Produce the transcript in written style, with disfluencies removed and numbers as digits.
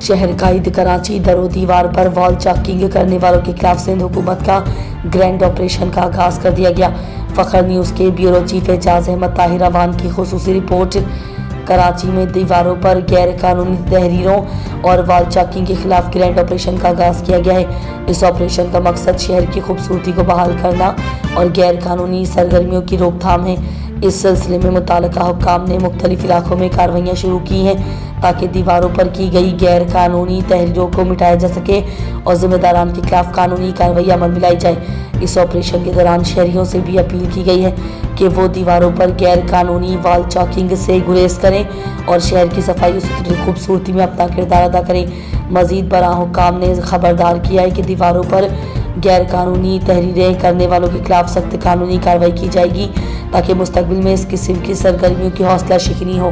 شہر قائد کراچی در و دیوار پر وال چاکنگ کرنے والوں کے خلاف سندھ حکومت کا گرینڈ آپریشن کا آغاز کر دیا گیا۔ فخر نیوز کے بیورو چیف اعجاز احمد طاہر اوان کی خصوصی رپورٹ۔ کراچی میں دیواروں پر غیر قانونی تحریروں اور وال چاکنگ کے خلاف گرینڈ آپریشن کا آغاز کیا گیا ہے۔ اس آپریشن کا مقصد شہر کی خوبصورتی کو بحال کرنا اور غیر قانونی سرگرمیوں کی روک تھام ہے۔ اس سلسلے میں متعلقہ حکام نے مختلف علاقوں میں کارروائیاں شروع کی ہیں تاکہ دیواروں پر کی گئی غیر قانونی تحریروں کو مٹایا جا سکے اور ذمہ داران کے خلاف قانونی کارروائی عمل میں لائی جائے۔ اس آپریشن کے دوران شہریوں سے بھی اپیل کی گئی ہے کہ وہ دیواروں پر غیر قانونی وال چاکنگ سے گریز کریں اور شہر کی صفائی و ستھری خوبصورتی میں اپنا کردار ادا کریں۔ مزید برآں حکام نے خبردار کیا ہے کہ دیواروں پر غیر قانونی تحریریں کرنے والوں کے خلاف سخت قانونی کارروائی کی جائے گی تاکہ مستقبل میں اس قسم کی سرگرمیوں کی حوصلہ شکنی ہو۔